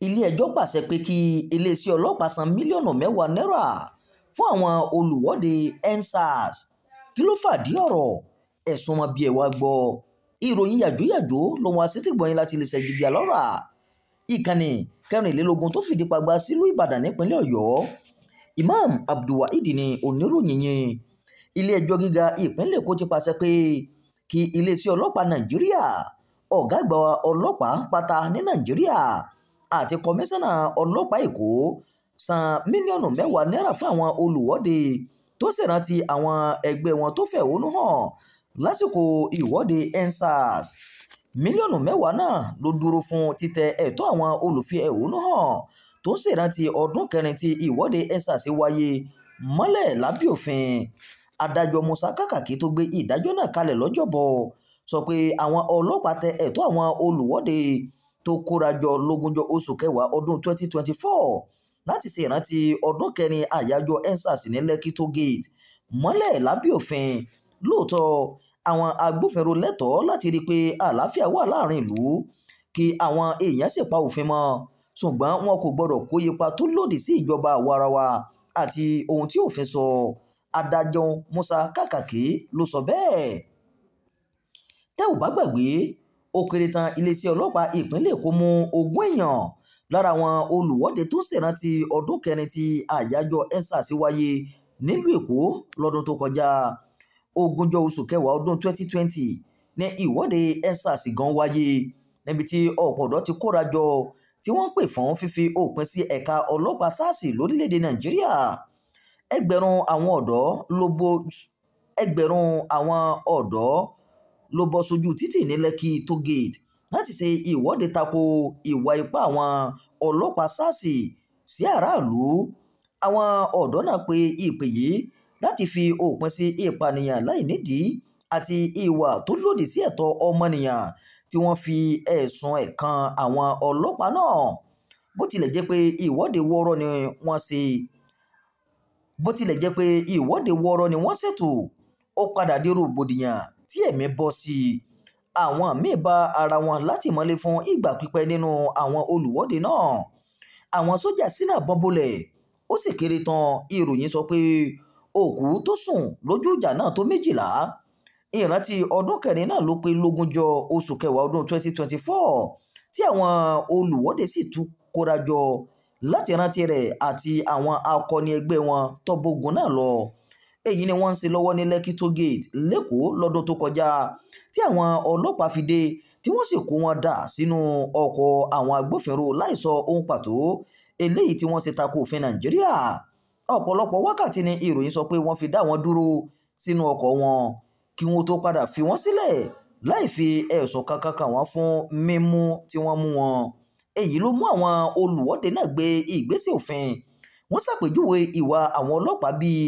ilé-ẹjọ́ pàṣẹ pé kí iléeṣẹ́ ọlọ́pàá san mílíọ̀nù 10 náírà fún àwọn olùwọ́de EndSARS. Kí ló fàdí ọ̀rọ̀? Ẹ̀sùn ọmọ bíi ẹ̀wà gbọ́. Ìròyìn yàjóyàjó ló wá sí tìgbọ̀nyìn láti lè ṣẹ́jìgì àlọ́ra. Ìkànnì 24 tó fìdí pagbá sílùú Ìbàdàn nípínlẹ̀ Ọ̀yọ́. Imam Abdulwaheed ni oníròyìn yẹn. Ilé-ẹjọ́ gíga ìpínlẹ̀ Èkó ti pàṣẹ pé kí iléeṣẹ́ ọlọ́pàá Nàìjíríà, ọ̀gá àgbà ọlọ́pàá pátá ní Nàìjíríà àti kọmíṣánná ọlọ́pàá Èkó san mílíọ̀nù 10 náírà fún àwọn olùwọ́de tó ṣèrántí àwọn ẹgbẹ́ wọn tó fẹ̀hónú hàn lásìkò ìwọ́de EndSARS. Mílíọ̀nù 10 náà ló dúró fún títẹ ẹ̀tọ́ àwọn olùfi ẹ̀hónú hàn tó ń ṣèrántí ọdún kẹrin tí ìwọ́de EndSARS wáyé mọ́lẹ̀ lábẹ́ òfin. Adájọ́ Musa Kakaki tó gbé ìdájọ́ náà kalẹ̀ lọ́jọ́bọ̀ sọ pé àwọn ọlọ́pàá tẹ ẹ̀tọ́ àwọn olùwọ́de tó kórajọ lógúnjọ́ oṣù kẹwàá ọdún 2024 láti ṣe ìrántí ọdún kẹrin àyájọ́ EndSARS ní Lekki Toll Gate mọ́lẹ̀ lábẹ́ òfin. Lóòótọ́ àwọn agbófinró lẹ́tọ̀ọ́ láti rí i pé àlàáfíà wà láàrin ìlú kí àwọn èèyàn sì pa òfin mọ́, ṣùgbọ́n wọn kò gbọ́dọ̀ kó ipa tó lòdì sí ìjọba àwarawa àti ohun tí òfin sọ. Adájọ́ Musa Kakaki ló sọ bẹ́ẹ̀. Tẹ́ ò bá gbàgbé, ó kéré tán iléeṣẹ́ ọlọ́pàá ìpínlẹ̀ Èkó mú 20 èèyàn lára àwọn olùwọ́de tó ṣèrántí ọdún kẹrin tí àyájọ́ EndSARS wáyé nílùú Èkó lọ́dún tó kọjá. 20 oṣù kẹwàá ọdún 2020 ní ìwọ́de EndSARS gan wáyé níbi tí ọ̀pọ̀ ọ̀dọ́ ti kóra jọ tí wọ́n pè fún fífi òpin sí ẹ̀ka ọlọ́pàá SARS lórílẹ̀‐èdè Nàìjíríà. Ẹgbẹ̀rún àwọn ọ̀dọ́ ló bọ́ sójú títì ní Lekki Toll Gate láti ṣe ìwọ́de tako ìwà ipá àwọn ọlọ́pàá SARS sí aráàlú. Àwọn ọ̀dọ́ náà pe ìpè yìí láti fi òpin sí ìpànìyàn láìnídìí àti ìwà tó lòdì sí ẹ̀tọ́ ọmọnìyàn tí wọ́n fi ẹ̀sùn ẹ̀ kan àwọn ọlọ́pàá náà. Bó tilẹ̀ jẹ́ pé ìwọ́de wọ́ọ́rọ́ ni wọ́n ṣètò, ó padà di rògbòdìyàn tí ẹ̀mí bọ́ sí i. Àwọn míì bá ara wọn látìmọ́lé fún ìgbà pípẹ́ nínú àwọn olùwọ́de náà. Àwọn sójà sínà bọ́n bolẹ̀, ó sì kéré tán ìròyìn sọ pé òkú tó sùn lójú ìjà náà tó 12. Ìrántí ọdún kẹrin náà ló pé lógúnjọ́ oṣù kẹwàá ọdún 2024 tí àwọn olùwọ́de sì tún kóra jọ láti rántí rẹ̀ àti àwọn akọni ẹgbẹ́ wọn tó bógun náà lọ. Èyí ni wọ́n ń ṣe lọ́wọ́ ní Lekki Toll Gate lẹ́kọ̀ọ́ lọ́dún tó kọjá tí àwọn ọlọ́pàá fi dé tí wọ́n sì kó wọn dà sínú ọkọ̀ àwọn agbófinró láìsọ ohun pàtó eléyìí tí wọ́n ṣe tako òfin Nàìjíríà. Ọ̀pọ̀lọpọ̀ wákàtí ni ìròyìn sọ pé wọ́n fi dá wọn dúró sínú ọkọ̀ wọn kí wọ́n tó padà fi wọ́n sílẹ̀ láì fi ẹ̀sùn kankan kàn wọ́n fún mímú tí wọ́n mú wọn. Èyí ló mú àwọn olùwọ́de náà gbé ìgbésẹ̀ òfin. Wọ́n ṣàpèjúwe ìwà àwọn ọlọ́pàá bíi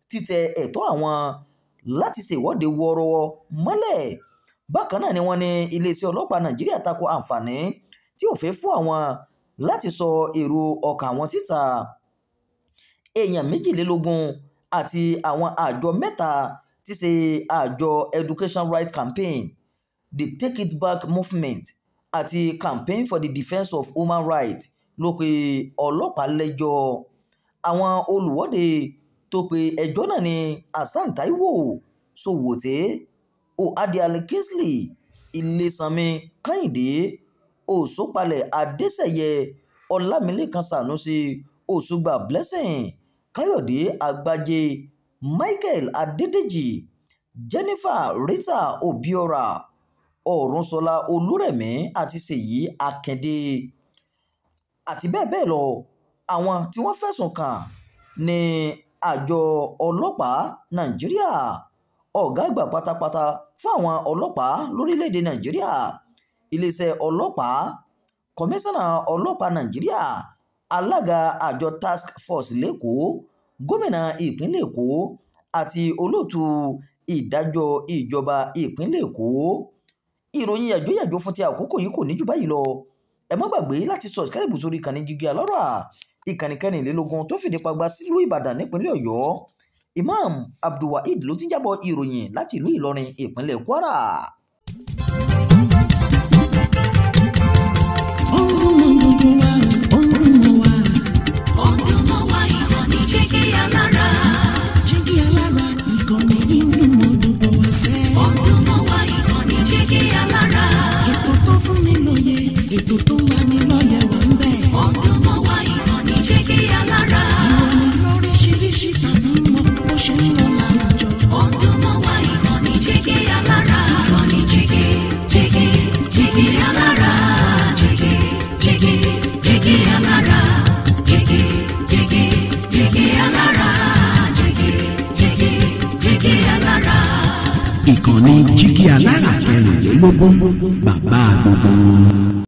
títẹ ẹ̀tọ́ àwọn láti ṣèwọ́de wọ́ọ́rọ́wọ́ mọ́lẹ̀. Bákan náà ni wọ́n ní iléeṣẹ́ ọlọ́pàá Nàìjíríà tako àǹfààní tí òfin fún àwọn láti sọ èrò ọkàn àwọn síta. Èèyàn 22 àti àwọn àjọ 3 tí ṣe àjọ Education Right Campaign, the Take It Back Movement àti Campaign for the Defence of Human Rights ló pe ọlọ́pàá lẹ́jọ́. Àwọn olùwọ́de tó pe ẹjọ́ náà ni Hasan Taiwo, Sowote, Ohadiale Kingsley, Ilesanmi Kehinde, Osopale Adeseye, Ọlámilékan Sanusi, Òṣùgbà Blessing, Káyọ̀dé Àgbájé, Michael Adédèjì, Jennifer Rita Obiora, Ọ̀rúnṣọlá Olúrẹ̀mí àti Ṣèyí Akinde àti bẹ́ẹ̀ bẹ́ẹ̀ lọ. Àwọn tí wọ́n fẹ̀sùn kàn ní àjọ ọlọ́pàá Nàìjíríà, ọ̀gá àgbà pátápátá fún àwọn ọlọ́pàá lórílẹ̀‐èdè Nàìjíríà, iléeṣẹ́ ọlọ́pàá, kọmíṣánná ọlọ́pàá Nàìjíríà, alága àjọ task force lẹ́kọ̀ọ́, gómìnà ìpínlẹ̀ Èkó àti olóòtú ìdájọ́ ìjọba ìpínlẹ̀ Èkó. Ìròyìn yàjóyàjó fún ti àkókò yìí kò ní jù báyìí lọ. Ẹ má gbàgbé láti subscribe sórí ìkànnì Gigi Alárà, ìkànnì 24 tó fìdí pagbá sílùú Ìbàdàn nípínlẹ̀ Ọ̀yọ́. Imam Abdulwaheed ló ti ń jábọ̀ ìròyìn láti ìlú Ìlọrin ìpínlẹ̀ Kwara. Jígí alára, jígí alára, jígí alára. Ìkànnì Jígí Alára 24 bàbá gbogbo.